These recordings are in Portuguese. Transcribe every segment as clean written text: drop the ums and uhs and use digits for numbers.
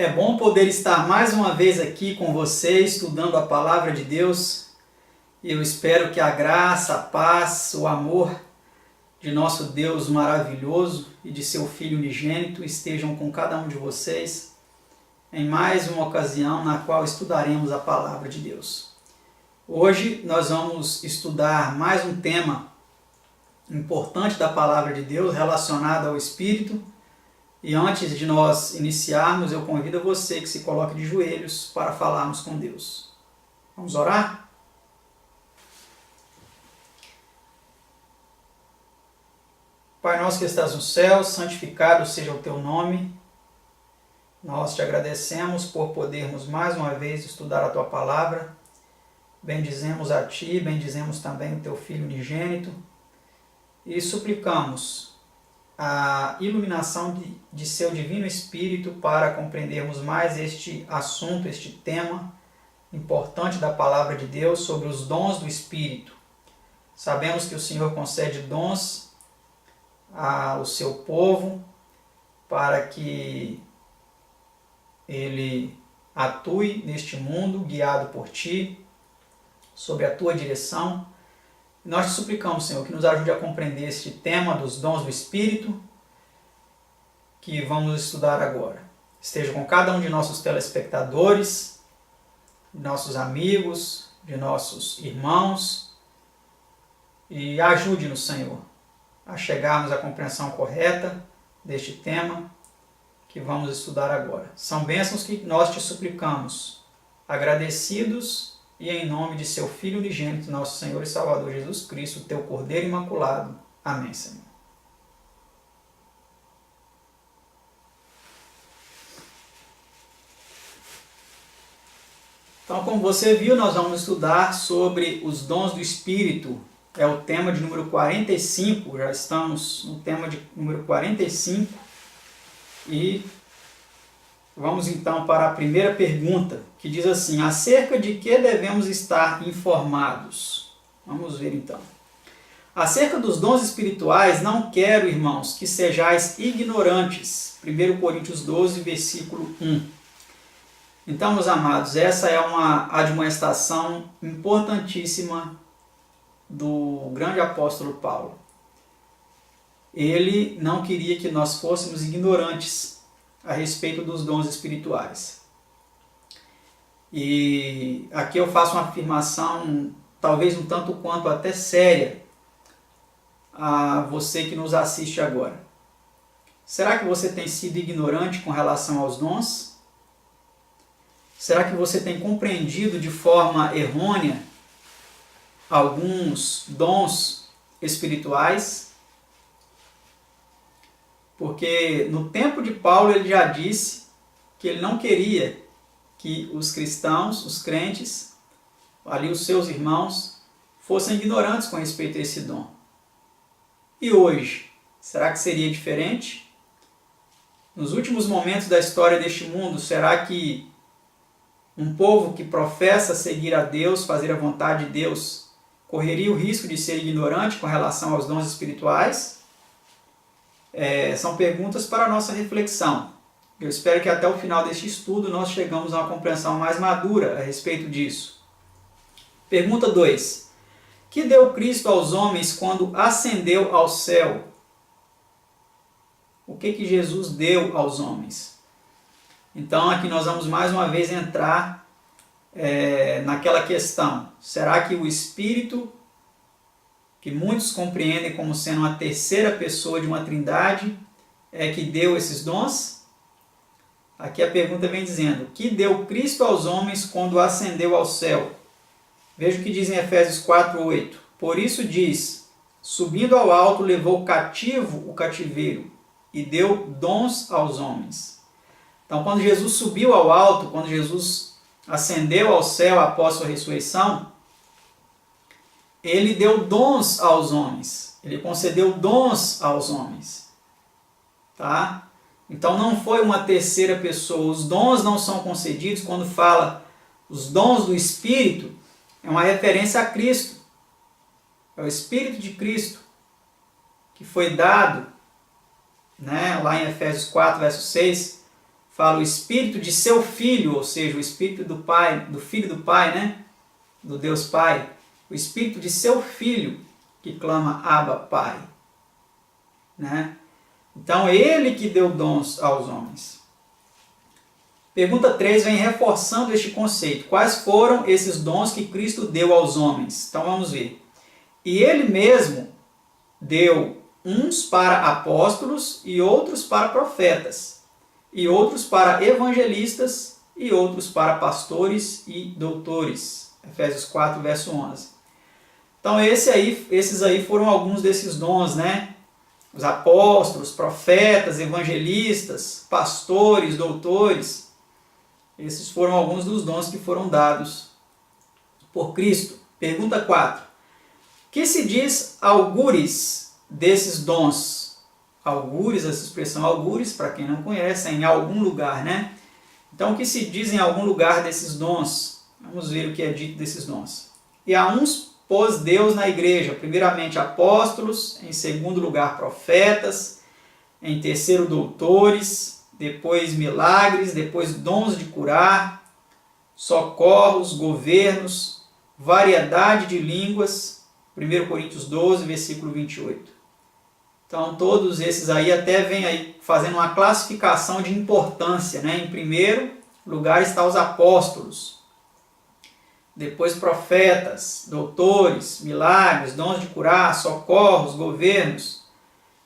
É bom poder estar mais uma vez aqui com você, estudando a Palavra de Deus. E eu espero que a graça, a paz, o amor de nosso Deus maravilhoso e de seu Filho unigênito estejam com cada um de vocês em mais uma ocasião na qual estudaremos a Palavra de Deus. Hoje nós vamos estudar mais um tema importante da Palavra de Deus relacionado ao Espírito. E antes de nós iniciarmos, eu convido você que se coloque de joelhos para falarmos com Deus. Vamos orar? Pai nosso que estás no céu, santificado seja o teu nome. Nós te agradecemos por podermos mais uma vez estudar a tua palavra. Bendizemos a ti, bendizemos também o teu Filho unigênito e suplicamos a iluminação de seu Divino Espírito para compreendermos mais este assunto, este tema importante da Palavra de Deus sobre os dons do Espírito. Sabemos que o Senhor concede dons ao seu povo para que ele atue neste mundo, guiado por ti, sob a tua direção. Nós te suplicamos, Senhor, que nos ajude a compreender este tema dos dons do Espírito que vamos estudar agora. Esteja com cada um de nossos telespectadores, de nossos amigos, de nossos irmãos e ajude-nos, Senhor, a chegarmos à compreensão correta deste tema que vamos estudar agora. São bênçãos que nós te suplicamos, agradecidos e em nome de seu Filho unigênito, nosso Senhor e Salvador Jesus Cristo, teu Cordeiro Imaculado. Amém, Senhor. Então, como você viu, nós vamos estudar sobre os dons do Espírito. É o tema de número 45, já estamos no tema de número 45. E vamos então para a primeira pergunta, que diz assim: acerca de que devemos estar informados? Vamos ver então. Acerca dos dons espirituais, não quero, irmãos, que sejais ignorantes. 1 Coríntios 12, versículo 1. Então, meus amados, essa é uma admoestação importantíssima do grande apóstolo Paulo. Ele não queria que nós fôssemos ignorantes a respeito dos dons espirituais. E aqui eu faço uma afirmação, talvez um tanto quanto até séria, a você que nos assiste agora. Será que você tem sido ignorante com relação aos dons? Será que você tem compreendido de forma errônea alguns dons espirituais? Porque no tempo de Paulo ele já disse que ele não queria que os cristãos, os crentes, ali os seus irmãos, fossem ignorantes com respeito a esse dom. E hoje, será que seria diferente? Nos últimos momentos da história deste mundo, será que um povo que professa seguir a Deus, fazer a vontade de Deus, correria o risco de ser ignorante com relação aos dons espirituais? São perguntas para a nossa reflexão. Eu espero que até o final deste estudo nós chegamos a uma compreensão mais madura a respeito disso. Pergunta 2. Que deu Cristo aos homens quando ascendeu ao céu? O que Jesus deu aos homens? Então aqui nós vamos mais uma vez entrar naquela questão. Será que o Espírito, que muitos compreendem como sendo uma terceira pessoa de uma trindade, é que deu esses dons? Aqui a pergunta vem dizendo: que deu Cristo aos homens quando ascendeu ao céu? Veja o que diz em Efésios 4:8. Por isso diz: subindo ao alto, levou cativo o cativeiro e deu dons aos homens. Então, quando Jesus subiu ao alto, quando Jesus ascendeu ao céu após sua ressurreição, ele deu dons aos homens. Ele concedeu dons aos homens. Tá? Então não foi uma terceira pessoa. Os dons não são concedidos. Quando fala os dons do Espírito, é uma referência a Cristo. É o Espírito de Cristo que foi dado, né, lá em Efésios 4, verso 6, fala o Espírito de seu Filho, ou seja, o Espírito do Pai, do Filho do Pai, né? Do Deus Pai. O Espírito de seu Filho que clama Abba, Pai. Né? Então, Ele que deu dons aos homens. Pergunta 3 vem reforçando este conceito. Quais foram esses dons que Cristo deu aos homens? Então, vamos ver. E Ele mesmo deu uns para apóstolos e outros para profetas, e outros para evangelistas e outros para pastores e doutores. Efésios 4, verso 11. Então, esses aí foram alguns desses dons, né? Os apóstolos, profetas, evangelistas, pastores, doutores. Esses foram alguns dos dons que foram dados por Cristo. Pergunta 4. Que se diz algures desses dons? Algures, essa expressão algures, para quem não conhece, é em algum lugar, né? Então, o que se diz em algum lugar desses dons? Vamos ver o que é dito desses dons. E a uns pôs Deus na igreja, primeiramente apóstolos, em segundo lugar profetas, em terceiro doutores, depois milagres, depois dons de curar, socorros, governos, variedade de línguas, 1 Coríntios 12, versículo 28. Então, todos esses aí até vem aí fazendo uma classificação de importância, né? Em primeiro lugar está os apóstolos, depois profetas, doutores, milagres, dons de curar, socorros, governos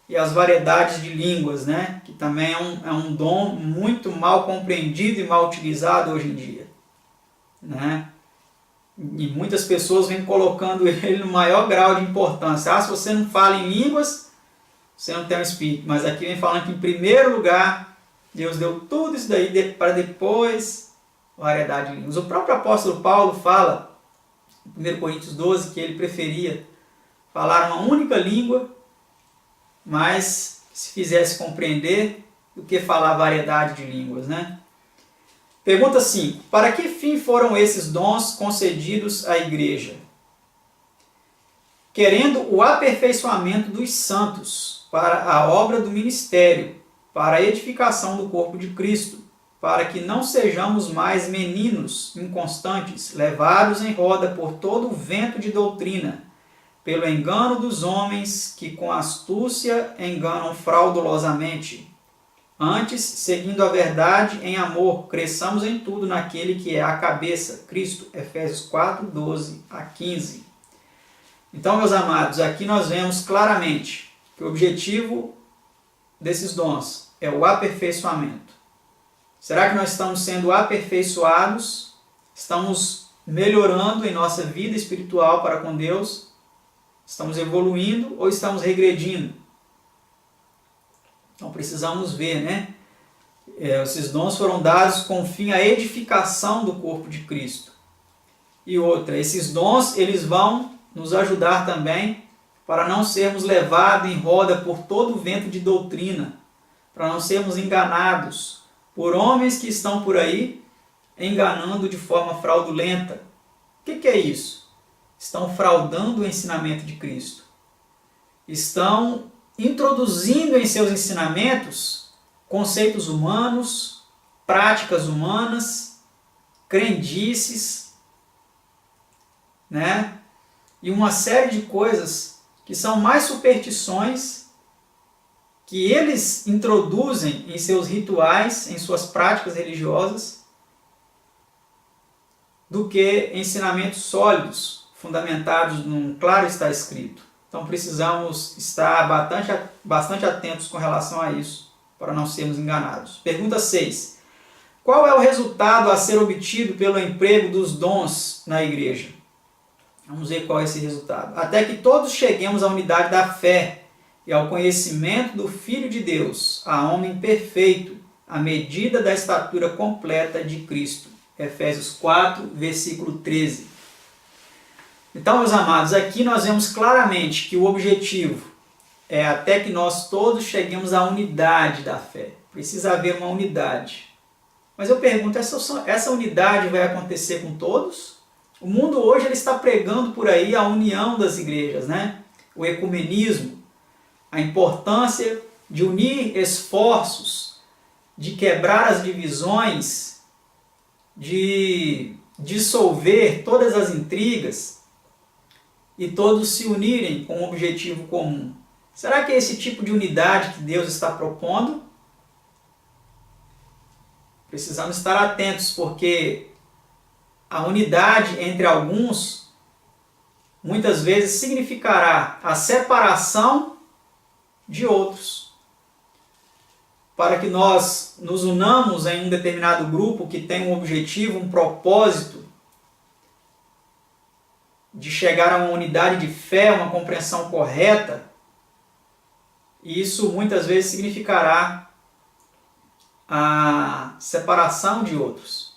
e as variedades de línguas, né? Que também é um dom muito mal compreendido e mal utilizado hoje em dia, né? E muitas pessoas vêm colocando ele no maior grau de importância. Se você não fala em línguas, você não tem um espírito. Mas aqui vem falando que em primeiro lugar, Deus deu tudo isso daí para depois variedade de línguas. O próprio apóstolo Paulo fala, em 1 Coríntios 12, que ele preferia falar uma única língua, mas que se fizesse compreender, do que falar variedade de línguas, né? Pergunta 5. Para que fim foram esses dons concedidos à igreja? Querendo o aperfeiçoamento dos santos, para a obra do ministério, para a edificação do corpo de Cristo, para que não sejamos mais meninos inconstantes, levados em roda por todo o vento de doutrina, pelo engano dos homens que com astúcia enganam fraudulosamente. Antes, seguindo a verdade em amor, cresçamos em tudo naquele que é a cabeça, Cristo. Efésios 4, 12 a 15. Então, meus amados, aqui nós vemos claramente que o objetivo desses dons é o aperfeiçoamento. Será que nós estamos sendo aperfeiçoados? Estamos melhorando em nossa vida espiritual para com Deus? Estamos evoluindo ou estamos regredindo? Então precisamos ver, né? Esses dons foram dados com fim à edificação do corpo de Cristo. E outra, esses dons eles vão nos ajudar também para não sermos levados em roda por todo o vento de doutrina, para não sermos enganados por homens que estão por aí enganando de forma fraudulenta. O que é isso? Estão fraudando o ensinamento de Cristo. Estão introduzindo em seus ensinamentos conceitos humanos, práticas humanas, crendices, né? E uma série de coisas que são mais superstições que eles introduzem em seus rituais, em suas práticas religiosas, do que ensinamentos sólidos, fundamentados num claro está escrito. Então precisamos estar bastante atentos com relação a isso, para não sermos enganados. Pergunta 6. Qual é o resultado a ser obtido pelo emprego dos dons na igreja? Vamos ver qual é esse resultado. Até que todos cheguemos à unidade da fé e ao conhecimento do Filho de Deus, a homem perfeito, à medida da estatura completa de Cristo. Efésios 4, versículo 13. Então, meus amados, aqui nós vemos claramente que o objetivo é até que nós todos cheguemos à unidade da fé. Precisa haver uma unidade. Mas eu pergunto, essa unidade vai acontecer com todos? O mundo hoje ele está pregando por aí a união das igrejas, né? O ecumenismo, a importância de unir esforços de quebrar as divisões, de dissolver todas as intrigas e todos se unirem com um objetivo comum. Será que é esse tipo de unidade que Deus está propondo? Precisamos estar atentos, porque a unidade entre alguns muitas vezes significará a separação de outros. Para que nós nos unamos em um determinado grupo que tem um objetivo, um propósito de chegar a uma unidade de fé, uma compreensão correta, e isso muitas vezes significará a separação de outros,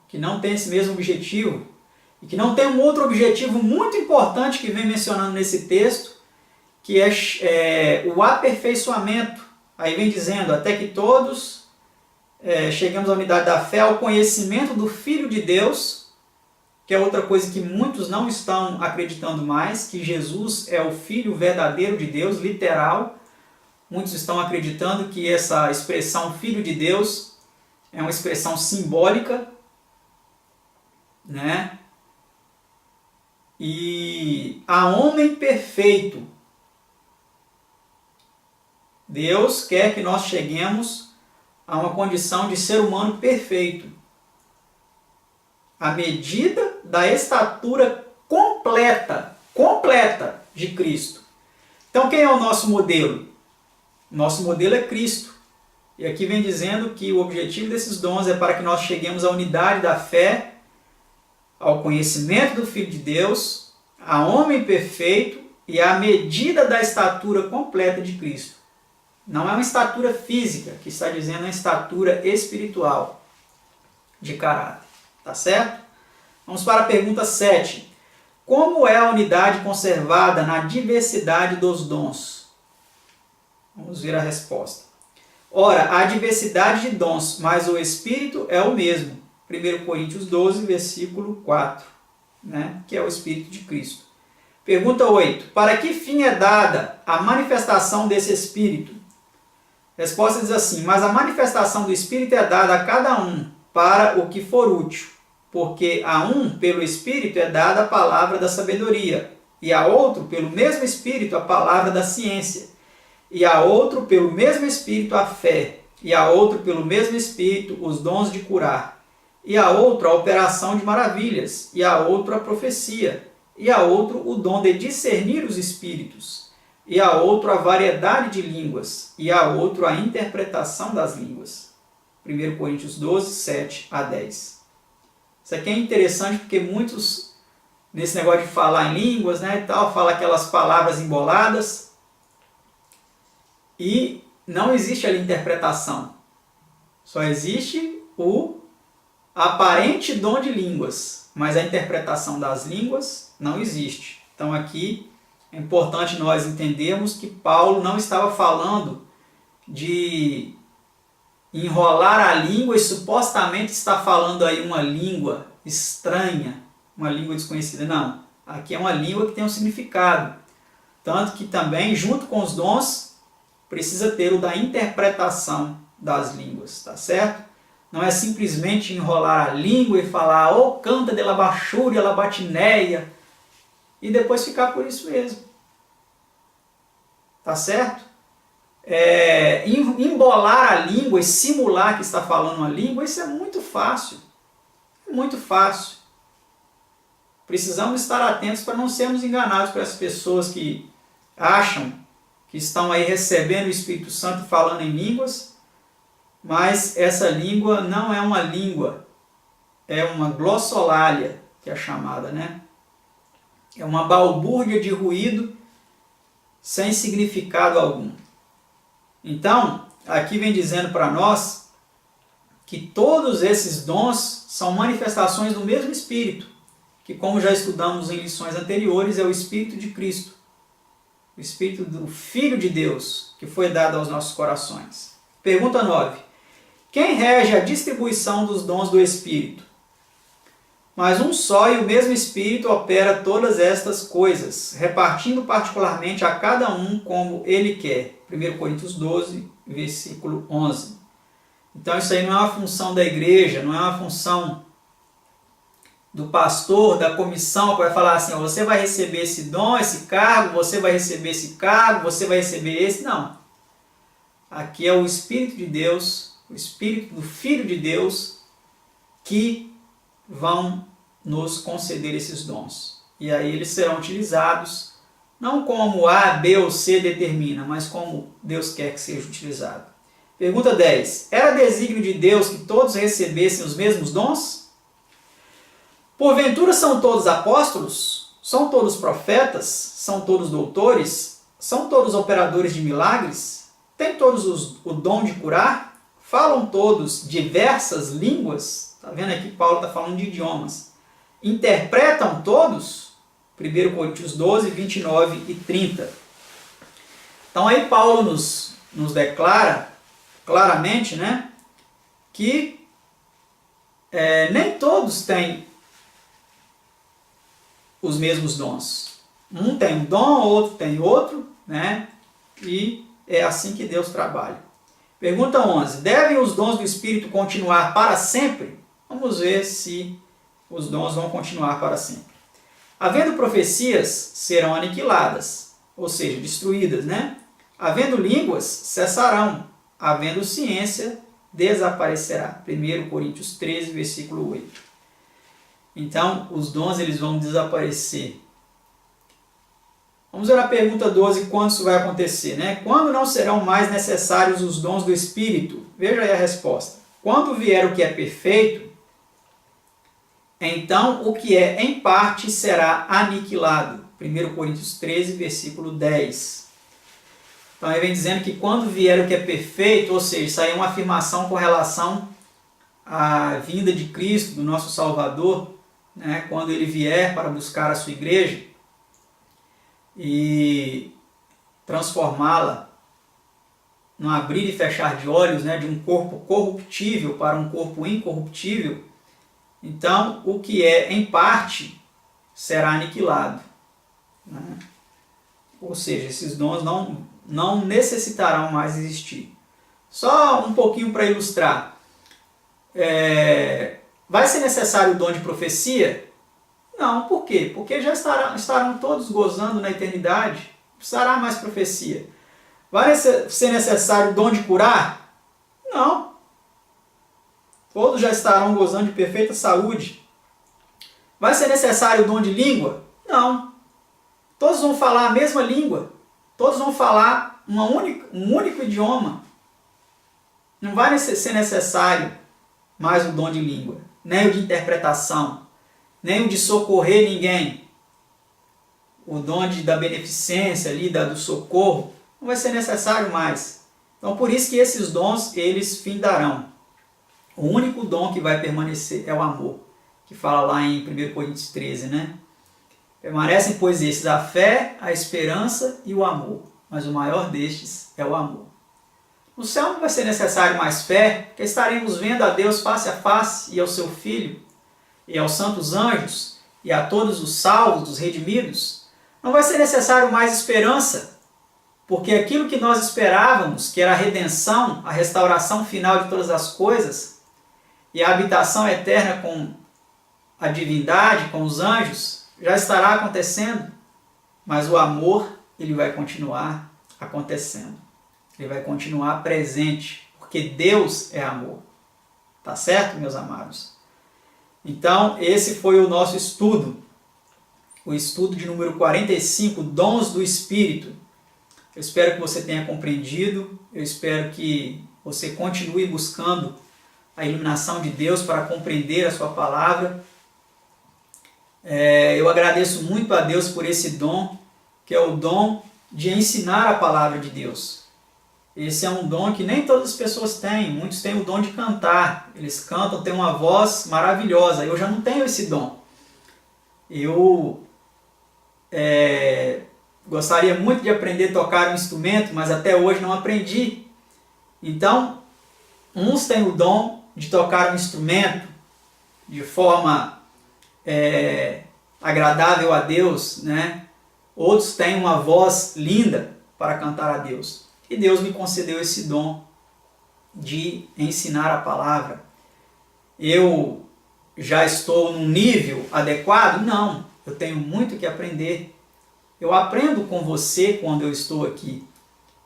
que não tem esse mesmo objetivo, e que não tem um outro objetivo muito importante que vem mencionando nesse texto, que é o aperfeiçoamento. Aí vem dizendo, até que todos chegamos à unidade da fé, ao conhecimento do Filho de Deus, que é outra coisa que muitos não estão acreditando mais, que Jesus é o Filho verdadeiro de Deus, literal. Muitos estão acreditando que essa expressão Filho de Deus é uma expressão simbólica, né? E a homem perfeito, Deus quer que nós cheguemos a uma condição de ser humano perfeito, à medida da estatura completa de Cristo. Então quem é o nosso modelo? Nosso modelo é Cristo. E aqui vem dizendo que o objetivo desses dons é para que nós cheguemos à unidade da fé, ao conhecimento do Filho de Deus, a homem perfeito e à medida da estatura completa de Cristo. Não é uma estatura física, que está dizendo uma estatura espiritual de caráter. Tá certo? Vamos para a pergunta 7. Como é a unidade conservada na diversidade dos dons? Vamos ver a resposta. Ora, há diversidade de dons, mas o Espírito é o mesmo. 1 Coríntios 12, versículo 4, né? Que é o Espírito de Cristo. Pergunta 8. Para que fim é dada a manifestação desse Espírito? Resposta diz assim, mas a manifestação do Espírito é dada a cada um para o que for útil, porque a um, pelo Espírito, é dada a palavra da sabedoria, e a outro, pelo mesmo Espírito, a palavra da ciência, e a outro, pelo mesmo Espírito, a fé, e a outro, pelo mesmo Espírito, os dons de curar, e a outro, a operação de maravilhas, e a outro, a profecia, e a outro, o dom de discernir os espíritos, e a outro, a variedade de línguas, e a outro, a interpretação das línguas. 1 Coríntios 12, 7 a 10. Isso aqui é interessante porque muitos, nesse negócio de falar em línguas, né, e tal, fala aquelas palavras emboladas, e não existe ali interpretação. Só existe o aparente dom de línguas, mas a interpretação das línguas não existe. Então aqui é importante nós entendermos que Paulo não estava falando de enrolar a língua e supostamente está falando aí uma língua estranha, uma língua desconhecida. Não, aqui é uma língua que tem um significado. Tanto que também, junto com os dons, precisa ter o da interpretação das línguas, tá certo? Não é simplesmente enrolar a língua e falar "O canta de la bachúria, la batineia", e depois ficar por isso mesmo. Tá certo? Embolar a língua e simular que está falando uma língua, isso é muito fácil. É muito fácil. Precisamos estar atentos para não sermos enganados por essas pessoas que acham que estão aí recebendo o Espírito Santo e falando em línguas, mas essa língua não é uma língua, é uma glossolalia, que é chamada, né? É uma balbúrdia de ruído sem significado algum. Então, aqui vem dizendo para nós que todos esses dons são manifestações do mesmo Espírito, que, como já estudamos em lições anteriores, é o Espírito de Cristo, o Espírito do Filho de Deus, que foi dado aos nossos corações. Pergunta 9. Quem rege a distribuição dos dons do Espírito? Mas um só e o mesmo Espírito opera todas estas coisas, repartindo particularmente a cada um como ele quer. 1 Coríntios 12, versículo 11. Então isso aí não é uma função da igreja, não é uma função do pastor, da comissão, que vai falar assim, ó, você vai receber esse dom, esse cargo, você vai receber esse cargo, você vai receber esse. Não. Aqui é o Espírito de Deus, o Espírito do Filho de Deus, que vão nos conceder esses dons. E aí eles serão utilizados, não como A, B ou C determina, mas como Deus quer que seja utilizado. Pergunta 10. Era desígnio de Deus que todos recebessem os mesmos dons? Porventura são todos apóstolos? São todos profetas? São todos doutores? São todos operadores de milagres? Têm todos o dom de curar? Falam todos diversas línguas? Está vendo aqui que Paulo está falando de idiomas. Interpretam todos? 1 Coríntios 12, 29 e 30. Então aí Paulo nos declara claramente, né, que nem todos têm os mesmos dons. Um tem um dom, outro tem outro, né? E é assim que Deus trabalha. Pergunta 11. Devem os dons do Espírito continuar para sempre? Vamos ver se os dons vão continuar para sempre. Havendo profecias, serão aniquiladas, ou seja, destruídas, né? Havendo línguas, cessarão. Havendo ciência, desaparecerá. 1 Coríntios 13, versículo 8. Então, os dons eles vão desaparecer. Vamos ver na pergunta 12 quando isso vai acontecer, né? Quando não serão mais necessários os dons do Espírito? Veja aí a resposta. Quando vier o que é perfeito, então o que é em parte será aniquilado. 1 Coríntios 13, versículo 10. Então ele vem dizendo que quando vier o que é perfeito, ou seja, isso aí é uma afirmação com relação à vinda de Cristo, do nosso Salvador, né, quando ele vier para buscar a sua igreja e transformá-la num abrir e fechar de olhos, né, de um corpo corruptível para um corpo incorruptível, então o que é em parte será aniquilado, né? Ou seja, esses dons não necessitarão mais existir. Só um pouquinho para ilustrar. Vai ser necessário o dom de profecia? Não, por quê? Porque já estarão todos gozando na eternidade, não precisará mais profecia. Vai ser necessário o dom de curar? Não. Todos já estarão gozando de perfeita saúde. Vai ser necessário o dom de língua? Não. Todos vão falar a mesma língua. Todos vão falar um único idioma. Não vai ser necessário mais o dom de língua, nem o de interpretação, nem o de socorrer ninguém. O dom da beneficência, ali, do socorro, não vai ser necessário mais. Então, por isso que esses dons, eles findarão. O único dom que vai permanecer é o amor, que fala lá em 1 Coríntios 13, né? Permanecem, pois, esses, a fé, a esperança e o amor, mas o maior destes é o amor. No céu não vai ser necessário mais fé, porque estaremos vendo a Deus face a face e ao seu Filho, e aos santos anjos, e a todos os salvos, os redimidos. Não vai ser necessário mais esperança, porque aquilo que nós esperávamos, que era a redenção, a restauração final de todas as coisas, e a habitação eterna com a divindade, com os anjos, já estará acontecendo, mas o amor, ele vai continuar acontecendo. Ele vai continuar presente, porque Deus é amor. Tá certo, meus amados? Então, esse foi o nosso estudo. O estudo de número 45, Dons do Espírito. Eu espero que você tenha compreendido. Eu espero que você continue buscando a iluminação de Deus para compreender a sua palavra. Eu agradeço muito a Deus por esse dom, que é o dom de ensinar a palavra de Deus. Esse é um dom que nem todas as pessoas têm. Muitos têm o dom de cantar. Eles cantam, têm uma voz maravilhosa. Eu já não tenho esse dom. Eu gostaria muito de aprender a tocar um instrumento, mas até hoje não aprendi. Então, uns têm o dom de tocar um instrumento de forma agradável a Deus, né? Outros têm uma voz linda para cantar a Deus. E Deus me concedeu esse dom de ensinar a palavra. Eu já estou num nível adequado? Não, eu tenho muito que aprender. Eu aprendo com você quando eu estou aqui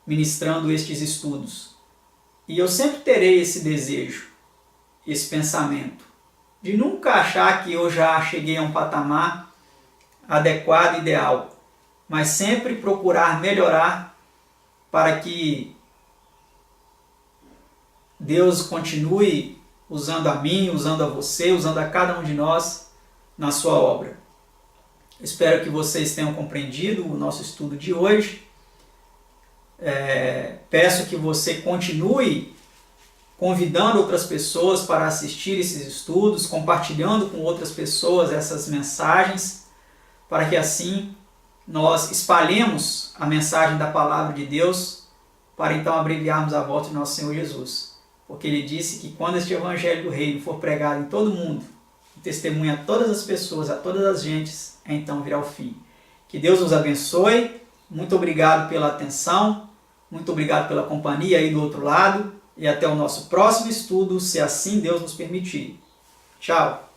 ministrando estes estudos. E eu sempre terei esse desejo, esse pensamento, de nunca achar que eu já cheguei a um patamar adequado, ideal, mas sempre procurar melhorar para que Deus continue usando a mim, usando a você, usando a cada um de nós na sua obra. Espero que vocês tenham compreendido o nosso estudo de hoje. Peço que você continue convidando outras pessoas para assistir esses estudos, compartilhando com outras pessoas essas mensagens, para que assim nós espalhemos a mensagem da Palavra de Deus, para então abreviarmos a volta de nosso Senhor Jesus. Porque Ele disse que quando este Evangelho do Reino for pregado em todo o mundo, testemunha a todas as pessoas, a todas as gentes, então virá o fim. Que Deus nos abençoe. Muito obrigado pela atenção, muito obrigado pela companhia aí do outro lado, e até o nosso próximo estudo, se assim Deus nos permitir. Tchau!